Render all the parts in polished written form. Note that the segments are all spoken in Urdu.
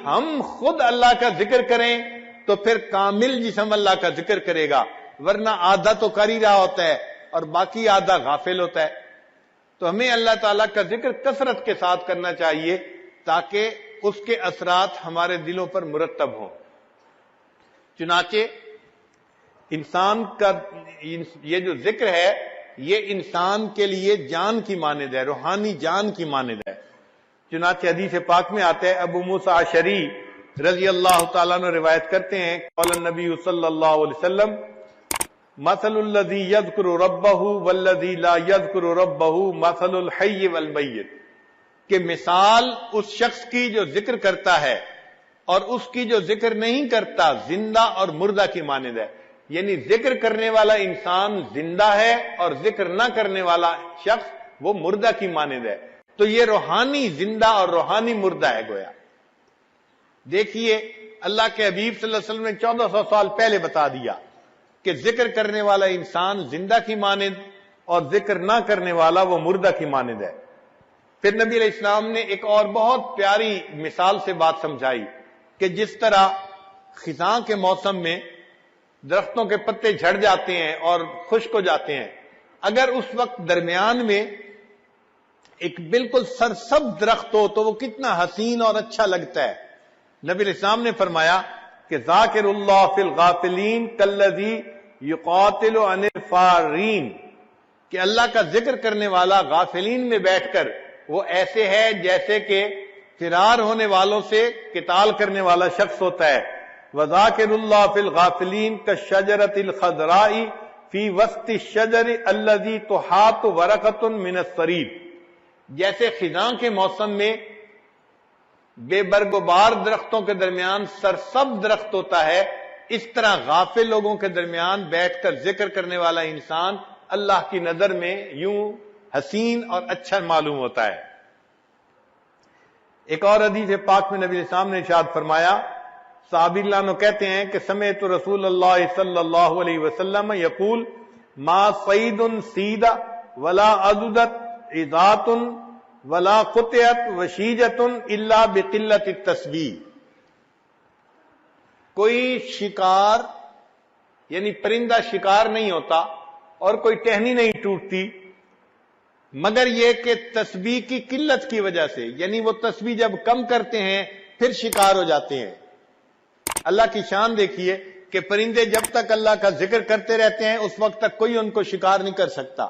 ہم خود اللہ کا ذکر کریں تو پھر کامل جسم اللہ کا ذکر کرے گا، ورنہ آدھا تو کر ہی رہا ہوتا ہے اور باقی آدھا غافل ہوتا ہے۔ تو ہمیں اللہ تعالیٰ کا ذکر کثرت کے ساتھ کرنا چاہیے تاکہ اس کے اثرات ہمارے دلوں پر مرتب ہوں۔ چنانچہ انسان کا یہ جو ذکر ہے یہ انسان کے لیے جان کی مانند ہے، روحانی جان کی مانند ہے۔ چنانچہ حدیث پاک میں آتا ہے، ابو موسیٰ اشعری رضی اللہ تعالیٰ عنہ روایت کرتے ہیں، قال النبی صلی اللہ علیہ وسلم مثل الذی یذکر ربہ والذی لا یذکر ربہ مثل الحی والمیت، کہ مثال اس شخص کی جو ذکر کرتا ہے اور اس کی جو ذکر نہیں کرتا زندہ اور مردہ کی مانند ہے۔ یعنی ذکر کرنے والا انسان زندہ ہے اور ذکر نہ کرنے والا شخص وہ مردہ کی مانند ہے۔ تو یہ روحانی زندہ اور روحانی مردہ ہے گویا۔ دیکھیے اللہ کے حبیب صلی اللہ علیہ وسلم نے 1400 سال پہلے بتا دیا کہ ذکر کرنے والا انسان زندہ کی مانند اور ذکر نہ کرنے والا وہ مردہ کی مانند ہے۔ پھر نبی علیہ السلام نے ایک اور بہت پیاری مثال سے بات سمجھائی کہ جس طرح خزاں کے موسم میں درختوں کے پتے جھڑ جاتے ہیں اور خشک ہو جاتے ہیں، اگر اس وقت درمیان میں ایک بالکل سرسبز درخت ہو تو وہ کتنا حسین اور اچھا لگتا ہے۔ نبی علیہ السلام نے فرمایا کہ ذاکر اللہ فی الغافلین کالذی یقاتل عن الفارین، کہ اللہ کا ذکر کرنے والا غافلین میں بیٹھ کر وہ ایسے ہے جیسے کہ فرار ہونے والوں سے قتال کرنے والا شخص ہوتا ہے۔ وذاکر اللہ فی الغافلین کالشجرۃ الخضراء فی وسط الشجر الذی تحاط ورقۃ من الصریب، جیسے خزاں کے موسم میں بے برگ و بار درختوں کے درمیان سرسبز درخت ہوتا ہے، اس طرح غافل لوگوں کے درمیان بیٹھ کر ذکر کرنے والا انسان اللہ کی نظر میں یوں حسین اور اچھا معلوم ہوتا ہے۔ ایک اور حدیث پاک میں نبی علیہ السلام نے ارشاد فرمایا، صحابی اللہ عنہ کہتے ہیں کہ سمعت رسول اللہ صلی اللہ علیہ وسلم یقول ما صید سید ولا عضدت عضات ولا قطعت وشیجت الا بقلت التسبیح، کوئی شکار یعنی پرندہ شکار نہیں ہوتا اور کوئی ٹہنی نہیں ٹوٹتی مگر یہ کہ تسبیح کی قلت کی وجہ سے، یعنی وہ تسبیح جب کم کرتے ہیں پھر شکار ہو جاتے ہیں۔ اللہ کی شان دیکھیے کہ پرندے جب تک اللہ کا ذکر کرتے رہتے ہیں اس وقت تک کوئی ان کو شکار نہیں کر سکتا،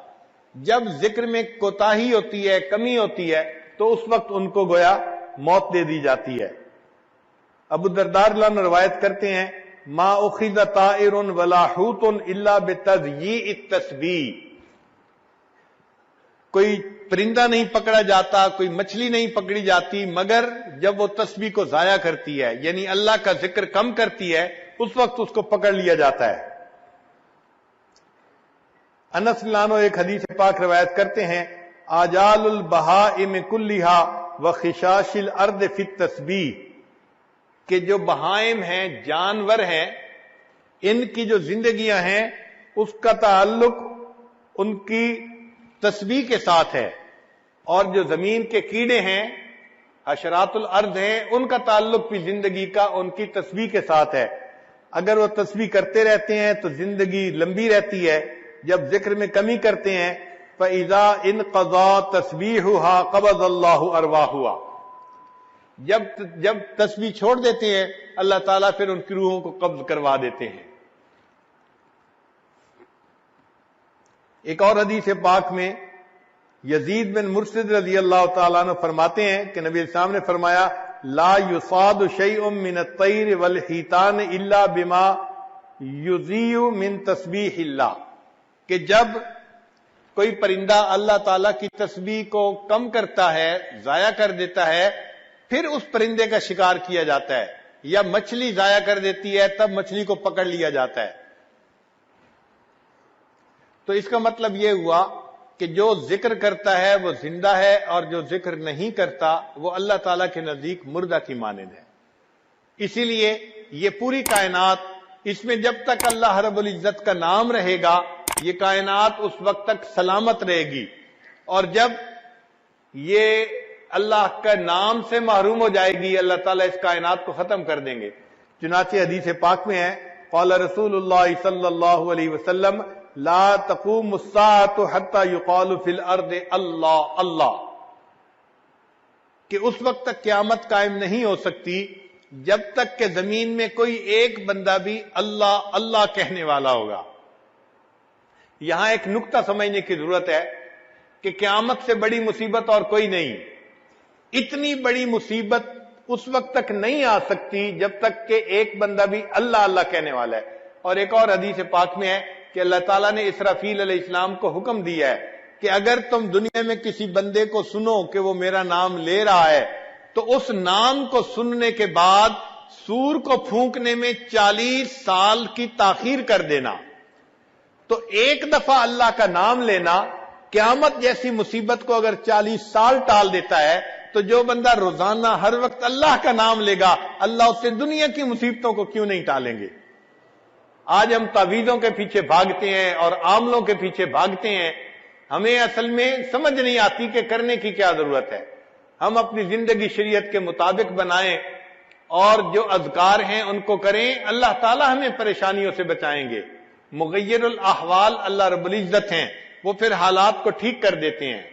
جب ذکر میں کوتاہی ہوتی ہے، کمی ہوتی ہے، تو اس وقت ان کو گویا موت دے دی جاتی ہے۔ ابو الدرداء رضی اللہ عنہ روایت کرتے ہیں، ما اخذ طائر ولا حوت الا بتضییع التسبیح، کوئی پرندہ نہیں پکڑا جاتا، کوئی مچھلی نہیں پکڑی جاتی مگر جب وہ تسبیح کو ضائع کرتی ہے، یعنی اللہ کا ذکر کم کرتی ہے، اس وقت اس کو پکڑ لیا جاتا ہے۔ انس رضی اللہ عنہ ایک حدیث پاک روایت کرتے ہیں، آجال البہائم کلھا وخشاش الارض فی التسبیح، کہ جو بہائم ہیں، جانور ہیں، ان کی جو زندگیاں ہیں اس کا تعلق ان کی تسبیح کے ساتھ ہے، اور جو زمین کے کیڑے ہیں، حشرات الارض ہیں، ان کا تعلق بھی زندگی کا ان کی تسبیح کے ساتھ ہے۔ اگر وہ تسبیح کرتے رہتے ہیں تو زندگی لمبی رہتی ہے، جب ذکر میں کمی کرتے ہیں فَإِذَا انْقَضَى تَسْبِيحُهَا قَبَضَ اللَّهُ أَرْوَاحُهَا، جب تسبیح چھوڑ دیتے ہیں اللہ تعالیٰ پھر ان کی روحوں کو قبض کروا دیتے ہیں۔ ایک اور حدیث پاک میں یزید بن مرشد رضی اللہ تعالیٰ عنہ فرماتے ہیں کہ نبی علیہ السلام نے فرمایا، لا یصاد شیء من الطیر والحیتان الا بما یضیع من تسبیح اللہ، کہ جب کوئی پرندہ اللہ تعالیٰ کی تسبیح کو کم کرتا ہے، ضائع کر دیتا ہے، پھر اس پرندے کا شکار کیا جاتا ہے، یا مچھلی ضائع کر دیتی ہے تب مچھلی کو پکڑ لیا جاتا ہے۔ تو اس کا مطلب یہ ہوا کہ جو ذکر کرتا ہے وہ زندہ ہے، اور جو ذکر نہیں کرتا وہ اللہ تعالیٰ کے نزدیک مردہ کی مانند ہے۔ اسی لیے یہ پوری کائنات، اس میں جب تک اللہ رب العزت کا نام رہے گا یہ کائنات اس وقت تک سلامت رہے گی، اور جب یہ اللہ کا نام سے محروم ہو جائے گی، اللہ تعالیٰ اس کائنات کو ختم کر دیں گے۔ چنانچہ حدیث پاک میں ہے، قال رسول اللہ صلی اللہ علیہ وسلم لا تقوم الساعة حتى يقال في الارض اللہ اللہ، کہ اس وقت تک قیامت قائم نہیں ہو سکتی جب تک کہ زمین میں کوئی ایک بندہ بھی اللہ اللہ کہنے والا ہوگا۔ یہاں ایک نقطہ سمجھنے کی ضرورت ہے کہ قیامت سے بڑی مصیبت اور کوئی نہیں۔ اتنی بڑی مصیبت اس وقت تک نہیں آ سکتی جب تک کہ ایک بندہ بھی اللہ اللہ کہنے والا ہے۔ اور ایک اور حدیث پاک میں ہے کہ اللہ تعالیٰ نے اسرافیل علیہ السلام کو حکم دیا ہے کہ اگر تم دنیا میں کسی بندے کو سنو کہ وہ میرا نام لے رہا ہے تو اس نام کو سننے کے بعد سور کو پھونکنے میں 40 سال کی تاخیر کر دینا۔ تو ایک دفعہ اللہ کا نام لینا قیامت جیسی مصیبت کو اگر 40 سال ٹال دیتا ہے، تو جو بندہ روزانہ ہر وقت اللہ کا نام لے گا، اللہ اس سے دنیا کی مصیبتوں کو کیوں نہیں ٹالیں گے۔ آج ہم تعویذوں کے پیچھے بھاگتے ہیں اور عاملوں کے پیچھے بھاگتے ہیں، ہمیں اصل میں سمجھ نہیں آتی کہ کرنے کی کیا ضرورت ہے۔ ہم اپنی زندگی شریعت کے مطابق بنائیں اور جو اذکار ہیں ان کو کریں، اللہ تعالی ہمیں پریشانیوں سے بچائیں گے۔ مغیر الاحوال اللہ رب العزت ہیں، وہ پھر حالات کو ٹھیک کر دیتے ہیں۔